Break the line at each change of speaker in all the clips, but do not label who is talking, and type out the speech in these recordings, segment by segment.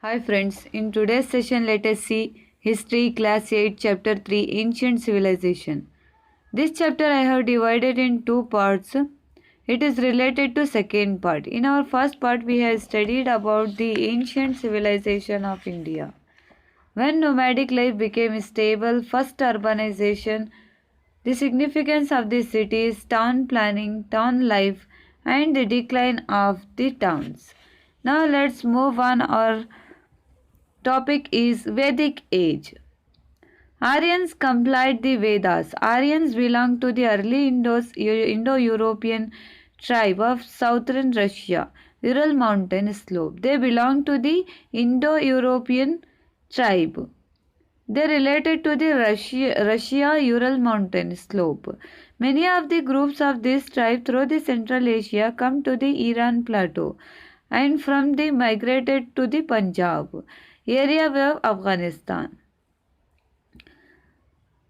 Hi friends, in today's session let us see History Class 8 Chapter 3 Ancient Civilization. This chapter I have divided in two parts. It is related to second part. In our first part we have studied about the ancient civilization of India. When nomadic life became stable, first urbanization, the significance of the cities, town planning, town life and the decline of the towns. Now let's move on. Our topic is Vedic Age. Aryans complied the Vedas. Aryans belonged to the early Indo-European tribe of southern Russia, Ural mountain slope. They belong to the Indo-European tribe. They related to the Russia Ural mountain slope. Many of the groups of this tribe through the Central Asia come to the Iran plateau and from the migrated to the Punjab area of Afghanistan.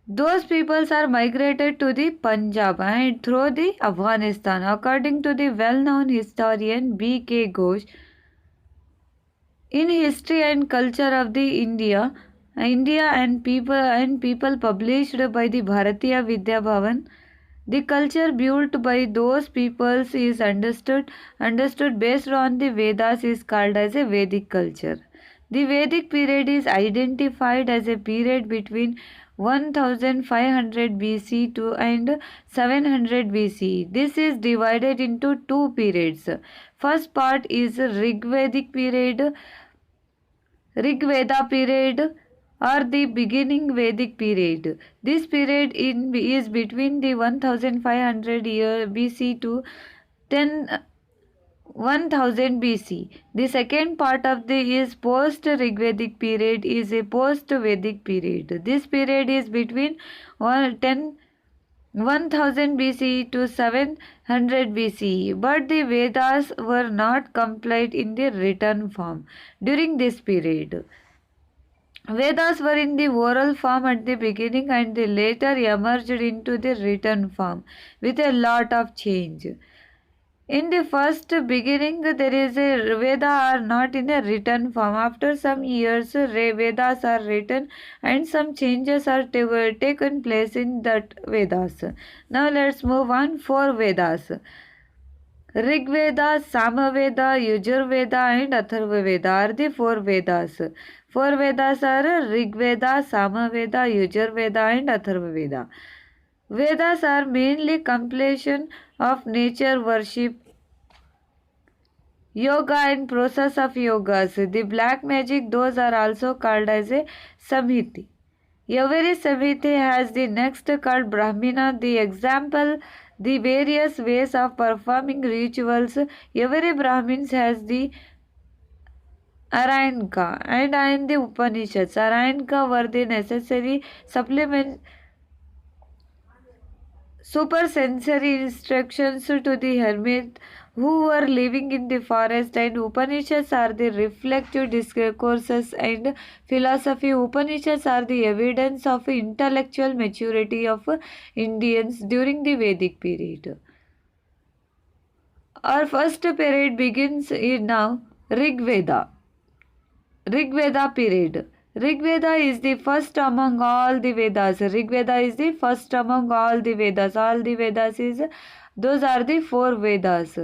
Those peoples are migrated to the Punjab and through the Afghanistan. According to the well-known historian B.K. Ghosh, in History and Culture of the India and people published by the Bharatiya Vidya Bhavan, the culture built by those peoples is understood based on the Vedas is called as a Vedic culture. The Vedic period is identified as a period between 1500 BC to and 700 BC. This is divided into two periods. First part is Rigvedic period, Rigveda period or the beginning Vedic period. This period is between the 1500 year BC to 1000 BC. The second part of the is post-Rigvedic period is a post-Vedic period. This period is between 1000 BC to 700 BC, but the Vedas were not complete in the written form during this period. Vedas were in the oral form at the beginning and they later emerged into the written form with a lot of change. In the first beginning, there is a Veda are not in a written form. After some years, Vedas are written and some changes are taken place in that Vedas. Now let's move on. Four Vedas. Rig Veda, Samaveda, Yajurveda and Atharva Veda are the four Vedas. Four Vedas are Rig Veda, Samaveda, Yajurveda and Atharva Veda. Vedas are mainly compilation of nature worship, yoga and process of yogas. The black magic, those are also called as a Samhiti. Every Samhiti has the next called Brahmana. The example, the various ways of performing rituals. Every Brahmins has the Arayanka and in the Upanishads. Arayanka were the necessary supplement supersensory instructions to the hermit who were living in the forest, and Upanishads are the reflective discourses and philosophy. Upanishads are the evidence of intellectual maturity of Indians during the Vedic period. Our first period begins in now Rig Veda. Rig Veda period. Rig Veda is the first among all the Vedas. Rig Veda is the first among all the Vedas. All the Vedas those are the four Vedas.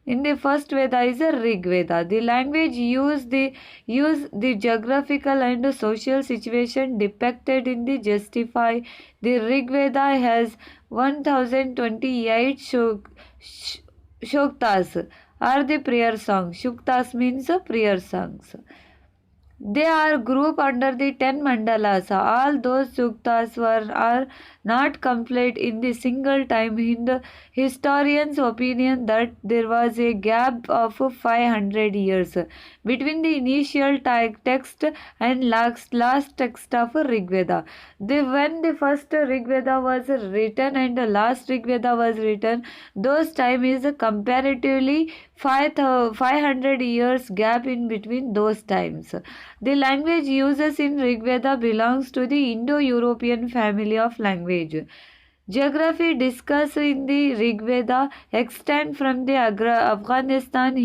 In the first Veda is a Rig Veda. The language use the geographical and social situation depicted in the justify. The Rig Veda has 1028 shuktas are the prayer songs. Shuktas means prayer songs. They are grouped under the 10 mandalas. All those suktas are not complete in the single time. In the historian's opinion that there was a gap of 500 years between the initial text and last text of Rig Veda. When the first Rig Veda was written and the last Rig Veda was written, those time is comparatively 500 years gap in between those times. The language uses in Rig Veda belongs to the Indo-European family of language. Geography discussed in the Rig Veda extend from the Afghanistan,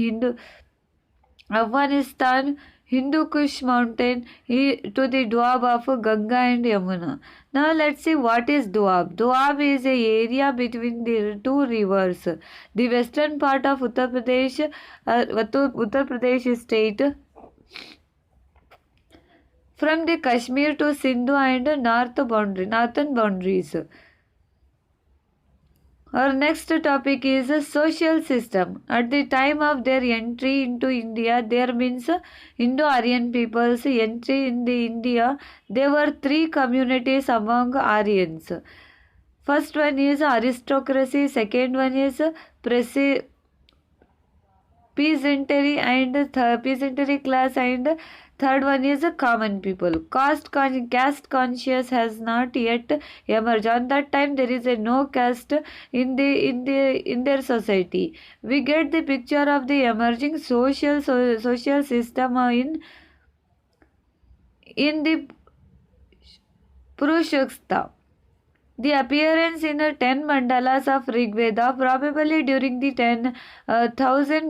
Hindu Kush mountain to the Doab of Ganga and Yamuna. Now let's see what is Doab. Doab is a area between the two rivers. The western part of Uttar Pradesh state, from the Kashmir to Sindhu and northern boundaries. Our next topic is social system. At the time of their entry into India, there means Indo-Aryan people's entry in the India, there were three communities among Aryans. First one is aristocracy, second one is peasantry class, and third one is common people. Caste conscious has not yet emerged. On that time there is no caste in their society. We get the picture of the emerging social system in the Purushakta. The appearance in 10 mandalas of Rigveda, probably during the 10,000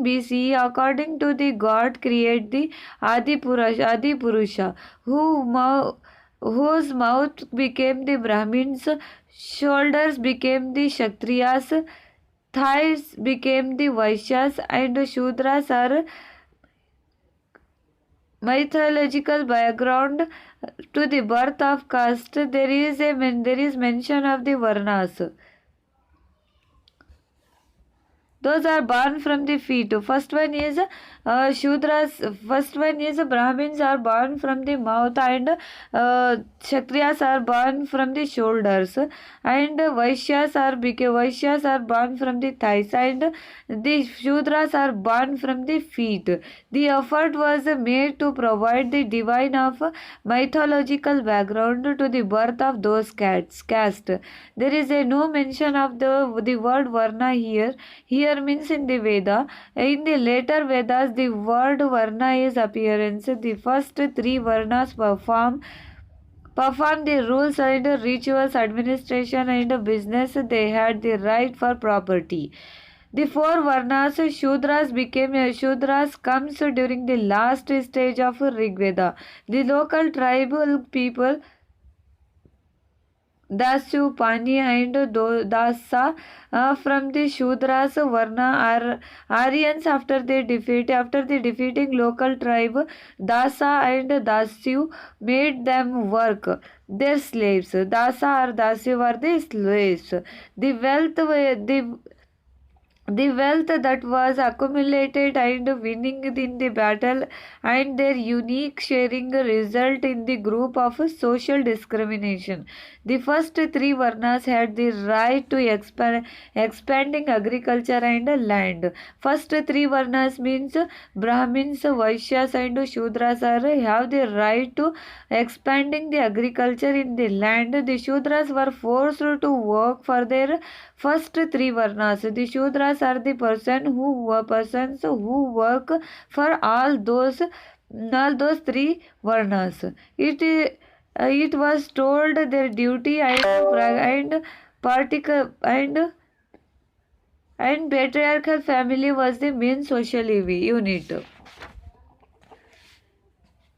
BCE, according to the god, create the Adi Purusha, whose mouth became the Brahmins, shoulders became the Kshatriyas, thighs became the Vaishyas, and Shudras are mythological background to the birth of caste. There is mention of the Varnas. Those are born from the feet. First one is Shudras. First one is Brahmins are born from the mouth, and Kshatriyas are born from the shoulders, and Vaishyas are born from the thighs, and the Shudras are born from the feet. The effort was made to provide the divine of mythological background to the birth of those caste. There is no mention of the word Varna here. Here means in the Veda. In the later Vedas, the word Varna is appearance. The first three Varnas perform the rules and rituals, administration and business. They had the right for property. The four Varnas, Shudras comes during the last stage of Rigveda. The local tribal people, Dasyu, Pani and Dasa, from the Shudras Varna are Aryans after the defeating local tribe Dasa and Dasyu made them work. Their slaves. Dasa or Dasyu were the slaves. The wealth that was accumulated and winning in the battle and their unique sharing result in the group of social discrimination. The first three Varnas had the right to expanding agriculture and land. First three Varnas means Brahmins, Vaishyas and Shudras have the right to expanding the agriculture in the land. The Shudras were forced to work for their first three Varnas. The Shudras are the persons who work for all those three Varnas. It was told their duty and patriarchal family was the main social unit.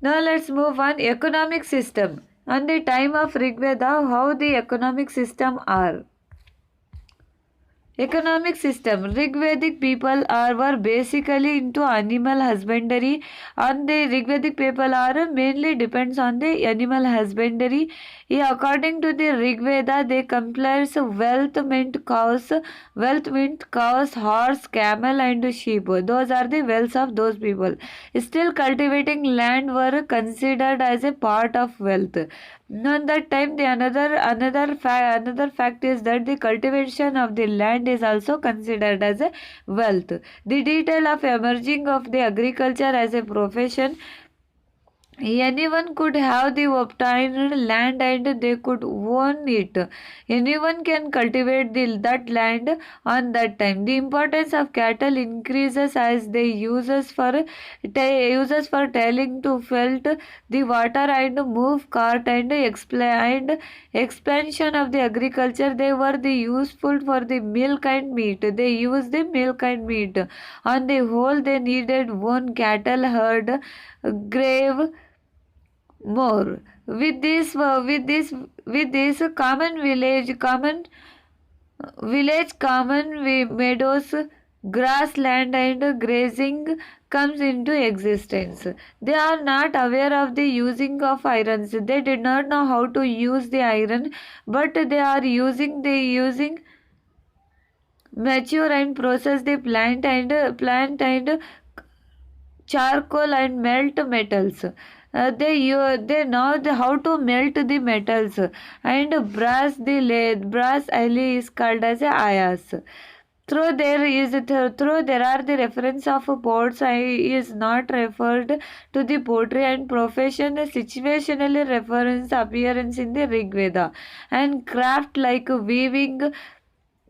Now let's move on. Economic system. On the time of Rigveda, how the economic system are. Economic system. Rigvedic people were basically into animal husbandry, and the Rigvedic people are mainly depends on the animal husbandry. According to the Rigveda, they comprise wealth meant cows, horse, camel and sheep. Those are the wealth of those people. Still, cultivating land were considered as a part of wealth. On that time, another fact is that the cultivation of the land is also considered as a wealth. The detail of emerging of the agriculture as a profession Anyone could have the obtained land and they could own it. Anyone can cultivate that land on that time. The importance of cattle increases as they uses for tailing to felt the water and move cart and expansion of the agriculture. They were the useful for the milk and meat. They used the milk and meat. On the whole, they needed one cattle herd, grave more. With this common meadows, grassland and grazing comes into existence. They are not aware of the using of irons. They did not know how to use the iron, but they using mature and process the plant and charcoal and melt metals. They know how to melt the metals, and brass alley is called as a ayas. Though there are the reference of pots, I is not referred to the pottery and profession. Situationally reference appearance in the Rig Veda, and craft like weaving,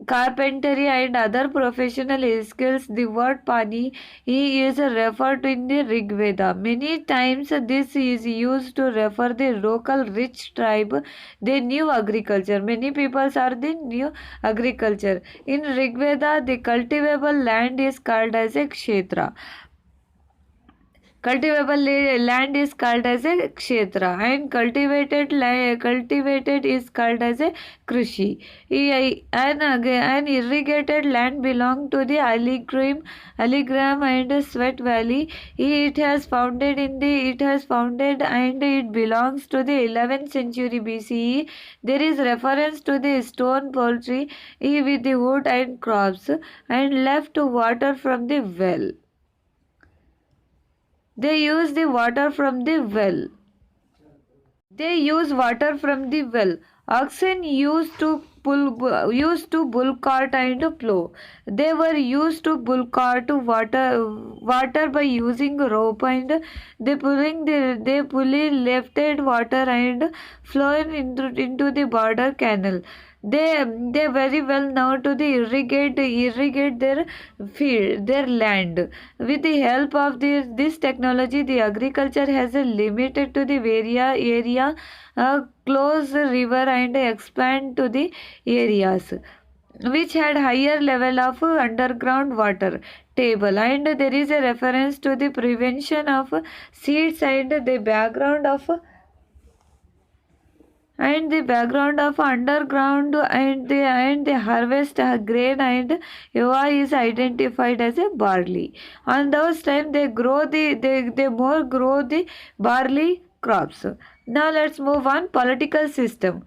carpentry and other professional skills. The word pani is referred to in the Rig Veda. Many times this is used to refer the local rich tribe. They knew agriculture. Many peoples are the new agriculture. In Rig Veda, the cultivable land is called as a kshetra. Land is called as a kshetra, and cultivated is called as a krishi. An irrigated land belong to the Aligram and Sweat Valley. It has founded and it belongs to the 11th century BCE. There is reference to the stone poultry with the wood and crops and left water from the well. They use the water from the well. They use water from the well. Oxen used to bull cart and plow. They were used to bull cart water by using rope, and they pulley lifted water and flowing into the border canal. They very well know to the irrigate their field, their land. With the help of this technology, the agriculture has a limited to the area close the river and expand to the areas which had higher level of underground water table, and there is a reference to the prevention of seeds and the background of underground and the harvest grain and Eva is identified as a barley. On those time they more grow the barley crops. Now let's move on political system.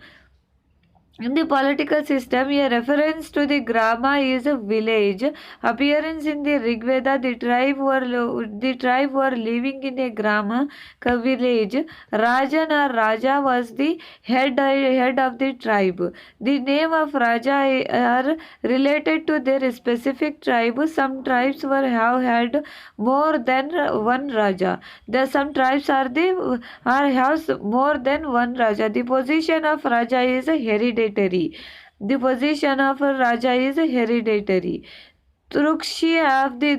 In the political system, a reference to the grama is a village. Appearance in the Rig Veda, the tribe were living in a grama, a village. Rajan or Raja was the head of the tribe. The name of Raja are related to their specific tribe. Some tribes have had more than one Raja. Some tribes have more than one Raja. The position of Raja is hereditary. The position of a Raja is hereditary. Trukshi of the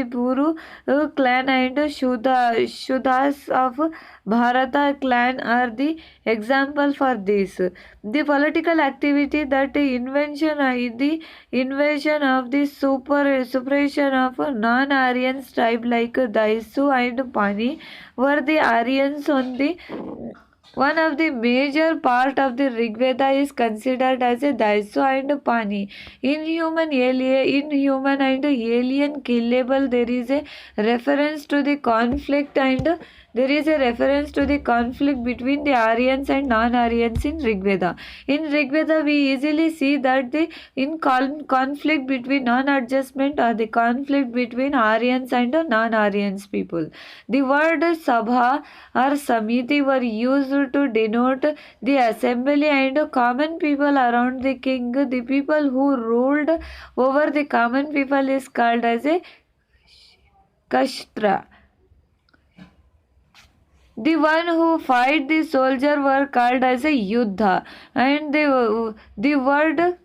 Puru clan and Shudas of Bharata clan are the example for this. The political activity that the invasion of the suppression of non-Aryan tribe like Daisu and Pani were the Aryans on the one of the major part of the Rig Veda is considered as a Daiso and Pani. Inhuman and alien killable. There is a reference to the conflict between the Aryans and non-Aryans in Rig Veda. In Rig Veda, we easily see that the conflict between non-adjustment or the conflict between Aryans and non-Aryans people. The word Sabha or Samiti were used to denote the assembly and common people around the king. The people who ruled over the common people is called as a Kashtra. The one who fight the soldier were called as a yuddha, and the word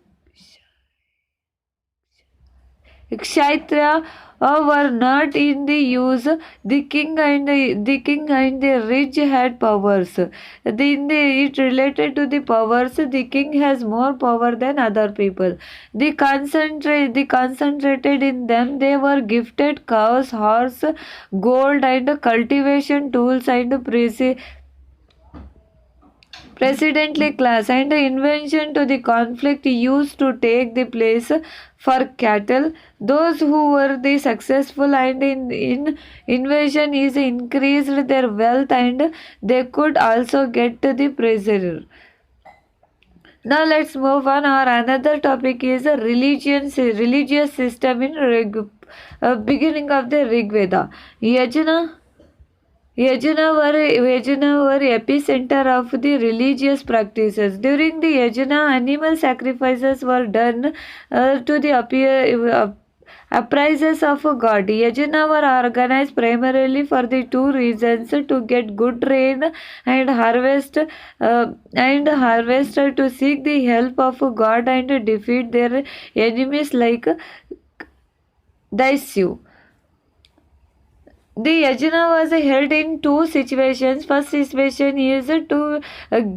Kshatriya were not in the use. The king and the rich had powers. It related to the powers. The king has more power than other people. The concentrated in them. They were gifted cows, horse, gold, and cultivation tools and precedently class and the invention to the conflict used to take the place for cattle. Those who were the successful and in invasion is increased their wealth and they could also get to the prisoner. Now let's move on. Our another topic is a religious system in beginning of the Rig Veda. Yajna were epicenter of the religious practices. During the yajna, animal sacrifices were done to the appraises of a god. Yajna were organized primarily for the two reasons: to get good rain and harvest to seek the help of a god and to defeat their enemies like Daisyu. The yajna was held in two situations. First situation is to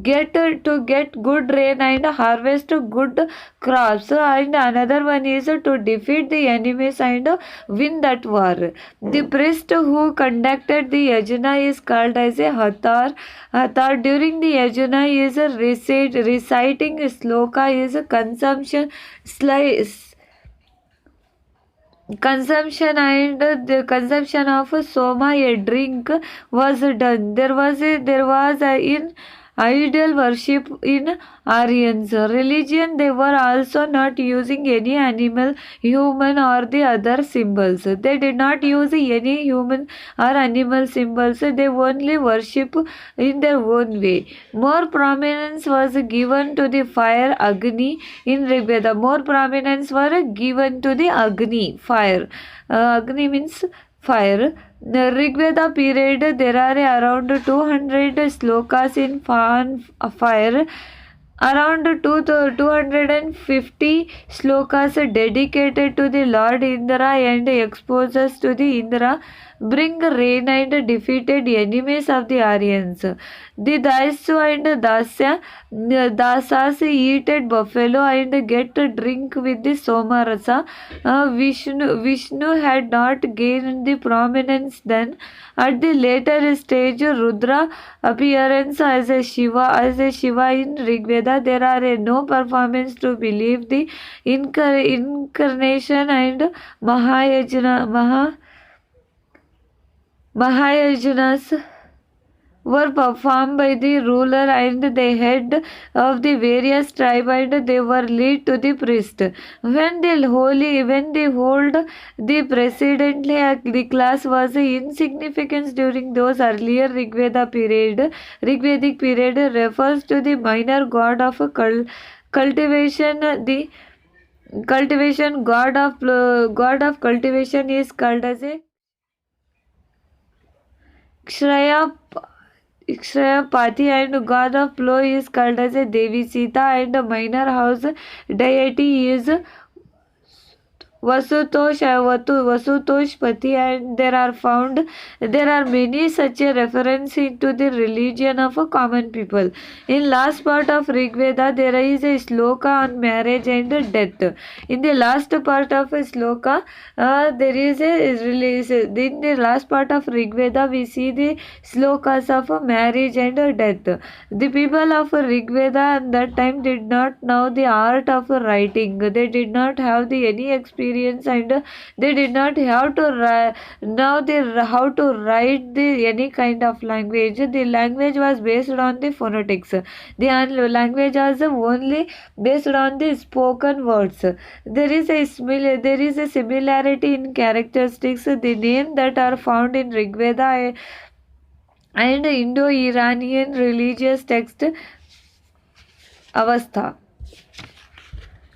get good rain and harvest good crops, and another one is to defeat the enemies and win that war. The priest who conducted the yajna is called as a hatar. Hatar during the yajna is reciting sloka is a consumption and the consumption of soma, a drink, was done. There was in idol worship in Aryans religion. They were also not using any animal, human, or the other symbols. They did not use any human or animal symbols. They only worship in their own way. More prominence was given to the fire Agni in Rigveda. More prominence were given to the Agni, fire. Agni means fire. The Rigveda period, there are around 200 slokas in fire. Around 250 slokas dedicated to the Lord Indra and exposes to the Indra bring rain and defeated enemies of the Aryans. The Daisyu and Dasas eated buffalo and get drink with the Somarasa. Vishnu had not gained the prominence then. At the later stage, Rudra appearance as a Shiva in Rigveda. There are no performance to believe the incarnation and Mahayajnas were performed by the ruler and the head of the various tribe and they were lead to the priest. When the hold the precedently the class was insignificance during those earlier Rigvedic period refers to the minor god of cultivation. The cultivation god of cultivation is called as a Ikshayapati and god of plow is called as a Devi. Sita and the minor house deity is Vasutoshpati, and there are many such a reference into the religion of a common people. In last part of Rigveda there is a sloka on marriage and death. In the last part of a sloka there is a release. In the last part of Rigveda we see the slokas of marriage and death. The people of Rigveda at that time did not know the art of writing. They did not have any experience and they did not have to how to write any kind of language. The language was based on the phonetics. The language was only based on the spoken words. There is a similarity in characteristics. The names that are found in Rigveda and Indo-Iranian religious text Avastha.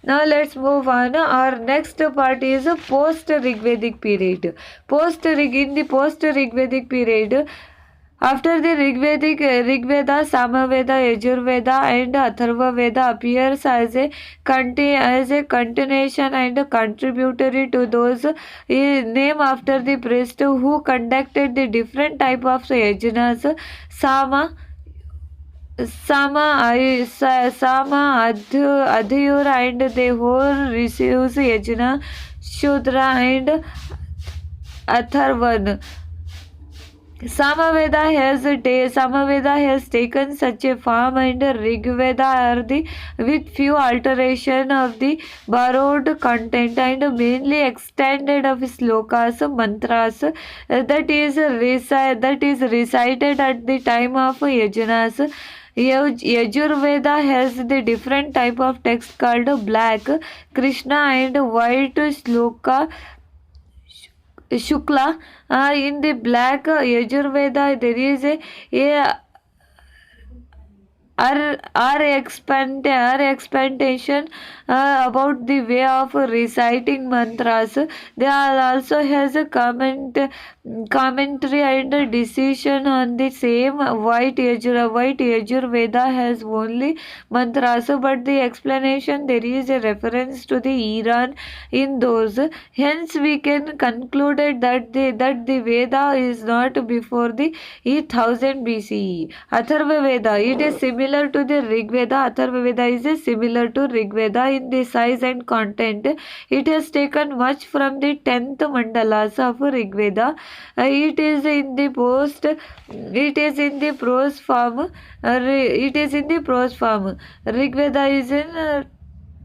Now let's move on. Our next part is post-Rigvedic period. In the post-Rigvedic period, After the Rigveda, Samaveda, Yajurveda, and Atharva Veda appears as a continuation and a contributory to those named after the priest who conducted the different type of yajnas. Sama, Adhyur, and the whole receives yajna, Shudra, and Atharvan. Samaveda has taken such a form, and Rigveda are the with few alteration of the borrowed content and mainly extended of slokas, mantras that is recited at the time of yajnas. Yajurveda has the different type of text called black, Krishna, and white sloka, Shukla. In the black Yajurveda, there is a explanation about the way of reciting mantras. They are also has a commentary and a decision on the same. White Yajurveda has only mantras, but the explanation there is a reference to the Iran in those. Hence, we can conclude that the Veda is not before the 1000 BCE. Atharva Veda, it is similar to the Rig Veda. Atharva Veda is similar to Rig Veda in the size and content. It has taken much from the 10th mandalas of Rig Veda. It is in the prose form. Rig Veda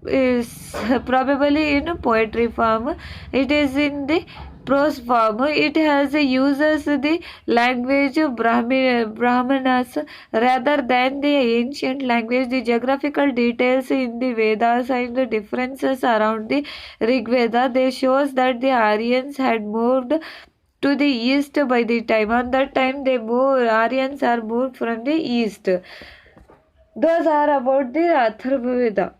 is probably in poetry form. It is in the prose form. It has uses the language of Brahmanas rather than the ancient language. The geographical details in the Vedas and the differences around the Rig Veda, they shows that the Aryans had moved to the east by the time. On that time, Aryans are moved from the east. Those are about the Atharva Veda.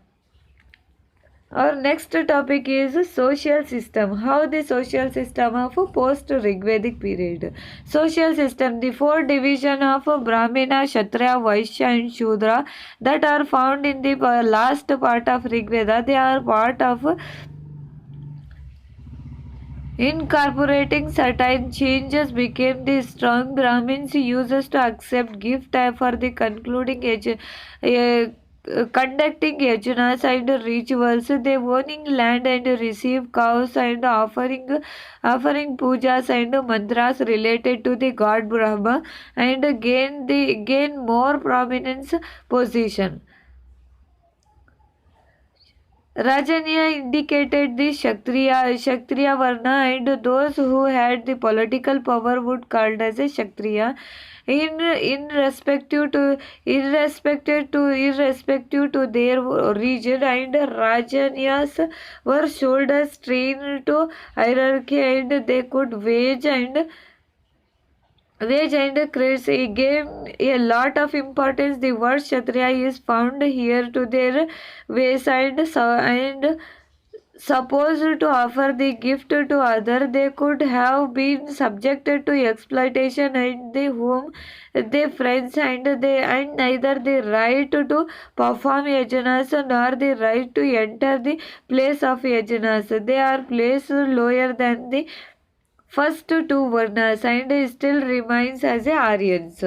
Our next topic is social system. How the social system of post-Rigvedic period. Social system, the four division of Brahmana, Kshatriya, Vaishya and Shudra that are found in the last part of Rigveda, they are part of incorporating certain changes became the strong. Brahmins used to accept gift for the conducting yajnas and rituals. They owning land and receive cows and offering pujas and mantras related to the god Brahma and gain more prominence position. Rajanya indicated the Kshatriya Varna, and those who had the political power would called as a Kshatriya. Irrespective to their region, and Rajanyas were sold as trained to hierarchy, and they could wage and Chris gave a lot of importance. The word Kshatriya is found here to their ways and supposed to offer the gift to others. They could have been subjected to exploitation and the home their friends, and neither the right to perform yajanas nor the right to enter the place of yajanas. They are placed lower than the first two varnas and still remains as a Aryans.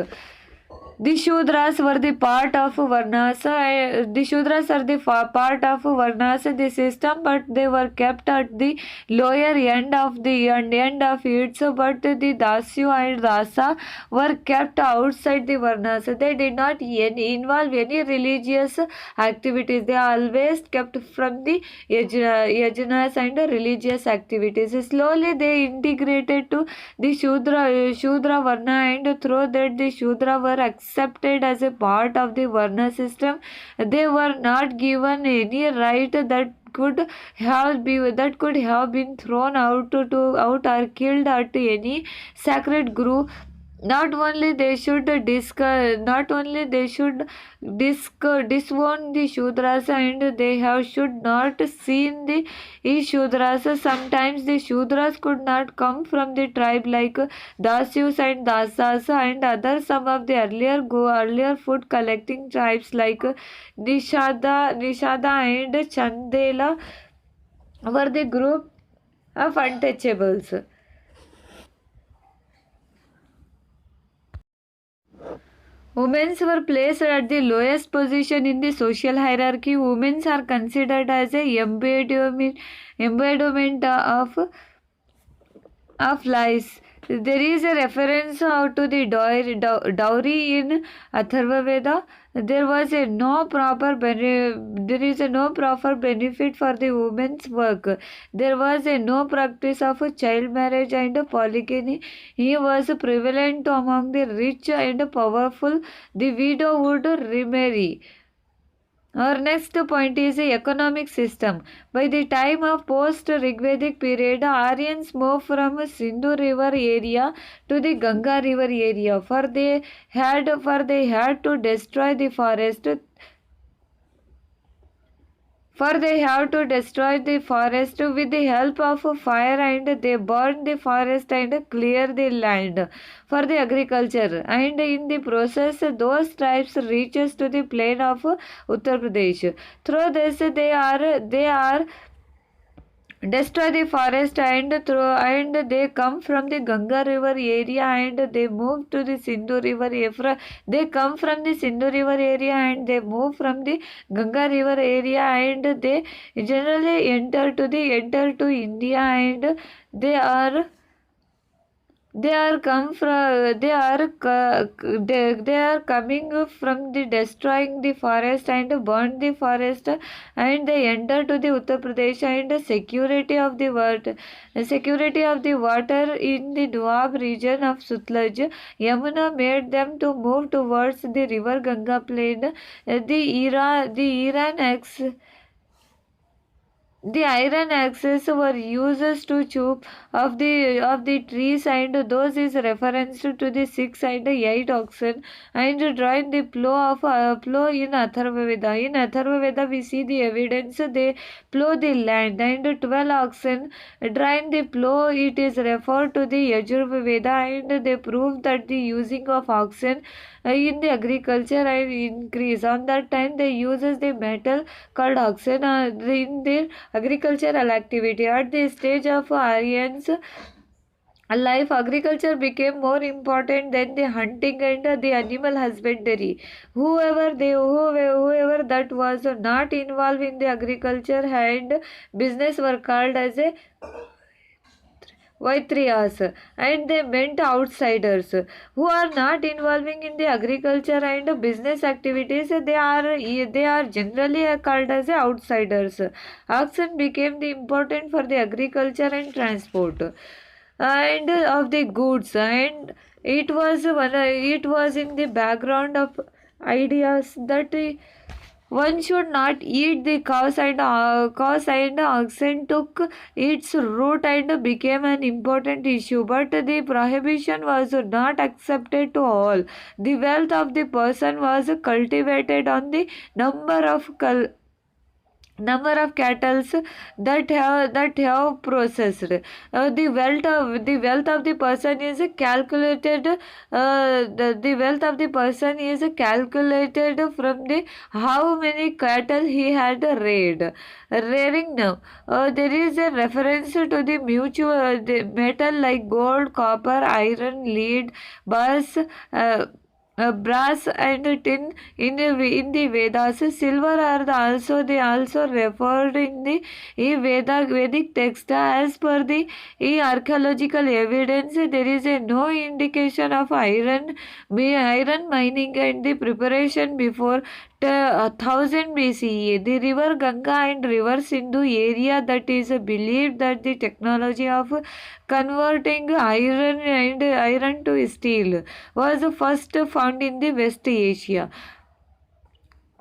The Shudras were the part of Varnas. The Shudras are the part of Varnas, the system, but they were kept at the lower end of it. But the Dasyu and Dasa were kept outside the Varnas. They did not involve any religious activities. They always kept from the yajanas and religious activities. Slowly they integrated to the Shudra Varna, and through that the Shudra were accepted as a part of the Varna system. They were not given any right that could have been thrown out or killed at any sacred not only they should disown the Shudras, and they have should not seen the Shudras. Sometimes the Shudras could not come from the tribe like Dasyus and Dasas and other some of the earlier food collecting tribes like Nishada and Chandela were the group of untouchables. Women were placed at the lowest position in the social hierarchy. Women are considered as a embodiment of lies. There is a reference to the dowry in Atharva Veda. There is a no proper benefit for the woman's work. There was a no practice of child marriage and polygamy. He was prevalent among the rich and powerful. The widow would remarry. Our next point is the economic system. By the time of post-Rigvedic period, Aryans moved from Sindhu River area to the Ganga River area, for they had to destroy the forest. For they have to destroy the forest with the help of fire, and they burn the forest and clear the land for the agriculture, and in the process those tribes reaches to the plain of Uttar Pradesh. Through this they are destroy the forest, and they come from the Ganga River area, and they move to the Sindhu River area. They come from the Sindhu River area, and they move from the Ganga River area, and they generally enter to India, and they are they are coming from the destroying the forest and burn the forest, and they enter to the Uttar Pradesh, and security of the water in the Doab region of Sutlej Yamuna made them to move towards the river Ganga plain. The iron axes were used to chop of the trees, and those is reference to the 6 and 8 oxen, and drawing the plow in Atharva Veda. In Atharva Veda we see the evidence they plow the land, and 12 oxen drawing the plow. It is referred to the Yajurveda Veda, and they prove that the using of oxen in the agriculture and increase. On that time they uses the metal called oxen in their agricultural activity. At the stage of Aryans life, agriculture became more important than the hunting and the animal husbandry. Whoever that was not involved in the agriculture and business were called as a Vaitriyas, and they meant outsiders who are not involving in the agriculture and business activities. They are generally called as outsiders. Oxen became the important for the agriculture and transport and of the goods, and it was in the background of ideas that one should not eat the cows, and oxen took its root and became an important issue. But the prohibition was not accepted to all. The wealth of the person was cultivated on the number of cattle that have processed. The wealth of the person is calculated. The wealth of the person is calculated from the how many cattle he had rearing. Now there is a reference to the the metal like gold, copper, iron, lead, brass and tin in the Vedas. Silver are they also referred in the Vedic text. As per the archaeological evidence, there is no indication of iron mining and the preparation before 1000 BCE. The river Ganga and river Sindhu area, that is believed that the technology of converting iron to steel was first found in the West Asia.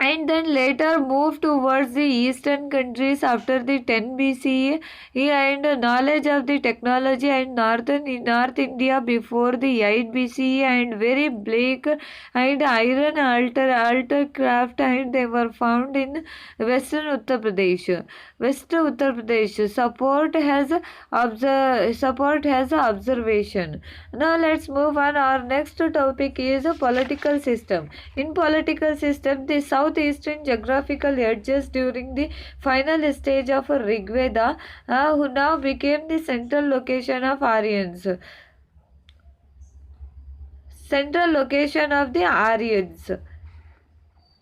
and then later moved towards the eastern countries after the 10 BCE, and knowledge of the technology and North India before the 8 BCE, and very bleak and iron altar craft, and they were found in western Uttar Pradesh. West Uttar Pradesh support has observation. Now let's move on. Our next topic is a political system. In political system, the southeastern geographical edges during the final stage of Rigveda, who now became the central location of Aryans. Central location of the Aryans.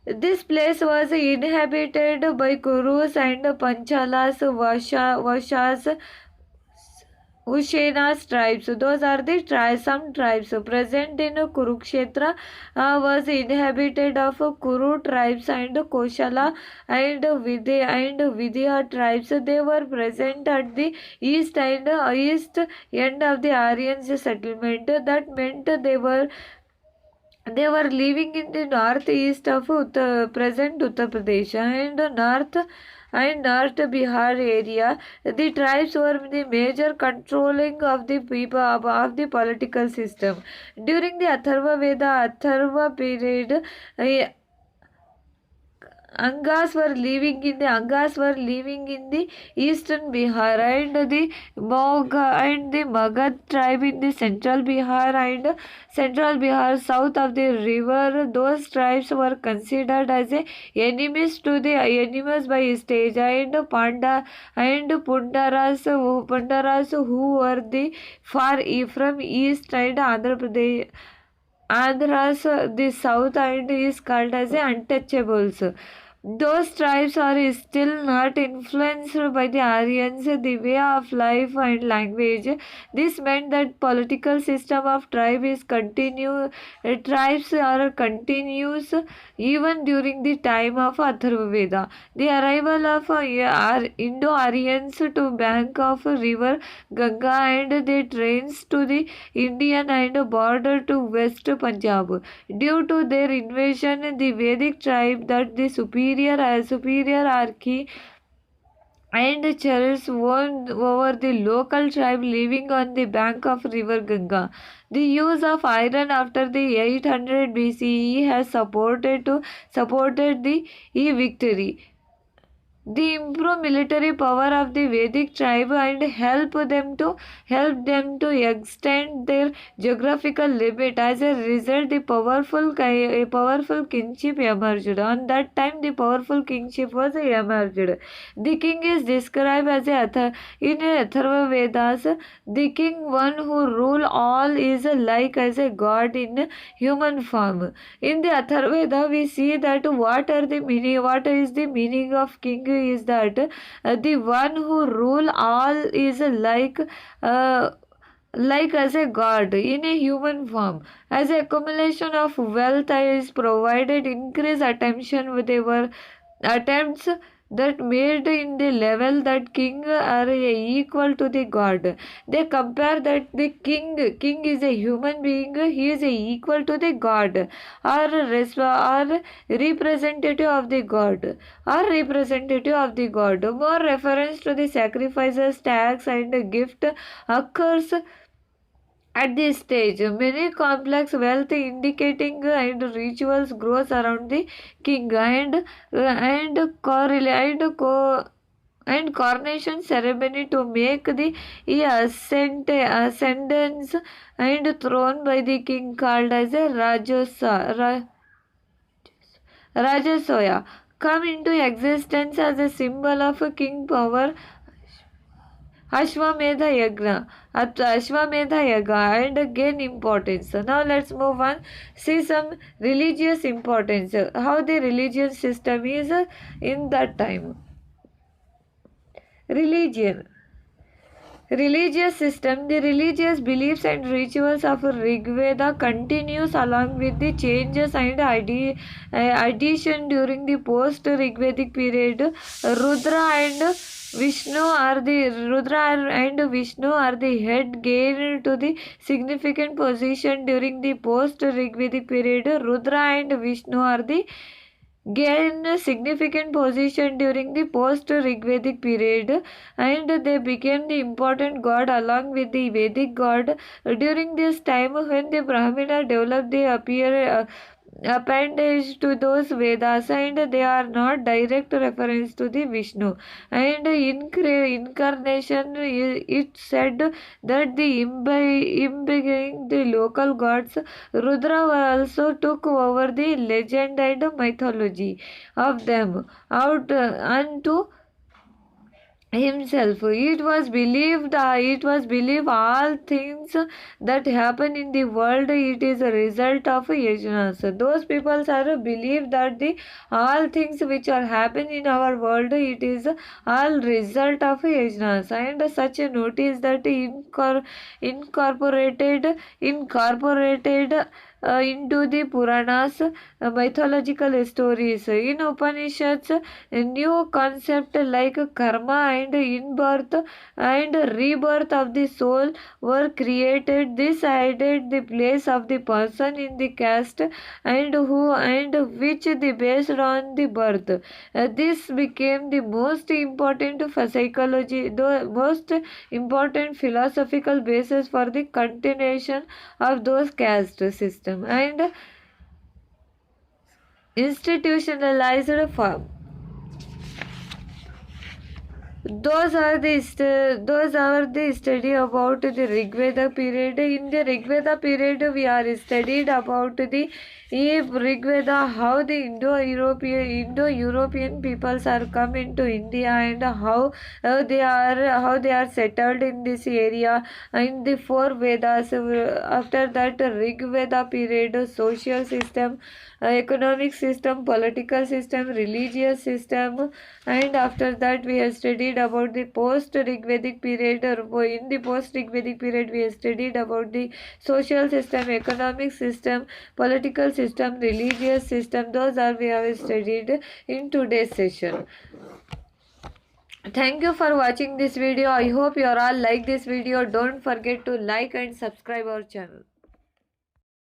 This place was inhabited by Kurus and Panchalas, Vashas, Ushena's tribes. Those are the some tribes present in Kurukshetra was inhabited of Kuru tribes and Koshala and Vidya tribes. They were present at the east end of the Aryans settlement. That meant they were living in the northeast of present Uttar Pradesh and North Bihar area. The tribes were the major controlling of the people of the political system. During the Atharva period, Angas were living in the eastern Bihar, and the Magad tribe in the central Bihar south of the river. Those tribes were considered as enemies by stage, and Pundaras who were the far from east, and Andhras, the south, and is called as untouchables. Those tribes are still not influenced by the Aryans, the way of life and language. This meant that political system of tribes are continuous even during the time of Atharvaveda. The arrival of Indo-Aryans to bank of river Ganga and their trains to the Indian and border to West Punjab. Due to their invasion, the Vedic tribe that the superiority and Charles won over the local tribe living on the bank of river Ganga. The use of iron after the 800 BCE has supported the victory. The improved military power of the Vedic tribe and help them to extend their geographical limit. As a result, a powerful kingship emerged. On that time, the powerful kingship was emerged. The king is described as in Atharva Vedas. The king, one who rule all, is like as a god in human form. In the Atharvaveda, we see that what is the meaning of king is that the one who rule all is like as a god in a human form. As a accumulation of wealth is provided, increased attention with their attempts that made in the level that king are equal to the god. They compare that the king is a human being, he is equal to the god, or representative of the god, More reference to the sacrifices, tax and gift occurs at this stage. Many complex wealth indicating and rituals grows around the king, and coronation ceremony to make the ascendance and throne by the king called as a Rajasoya come into existence as a symbol of king power. Ashwamedha Yaga and gain importance. Now let's move on. See some religious importance. How the religious system is in that time. Religious system. The religious beliefs and rituals of Rigveda continues along with the changes and addition during the post-Rigvedic period. Rudra and Vishnu are the head gained to the significant position during the post-Rigvedic period. Rudra and Vishnu are the gained a significant position during the post-Rigvedic period, and they became the important god along with the Vedic god. During this time, when the Brahmana developed the appendage to those Vedas, and they are not direct reference to the Vishnu. And in incarnation, it said that the imbeing the local gods, Rudra also took over the legend and mythology of them out unto himself. It was believed all things that happen in the world, it is a result of yajnas. Those people are believe that the all things which are happen in our world, it is all result of yajnas. And such a notice that incorporated into the Puranas, mythological stories. In Upanishads, a new concept like karma and in-birth and rebirth of the soul were created. This added the place of the person in the caste and which the based on the birth. This became the most important for psychology, the most important philosophical basis for the continuation of those caste system and institutionalized form. Those are the study about the Rigveda period. In the Rigveda period, we are studied about the Rigveda, how the Indo-European peoples are come into India, and how they are settled in this area. In the four Vedas, after that Rigveda period, social system, economic system, political system, religious system, and after that we have studied about the post-Rigvedic period. In the post-Rigvedic period, we have studied about the social system, economic system, political system, religious system. Those are we have studied in today's session. Thank you for watching this video. I hope you are all like this video. Don't forget to like and subscribe our channel.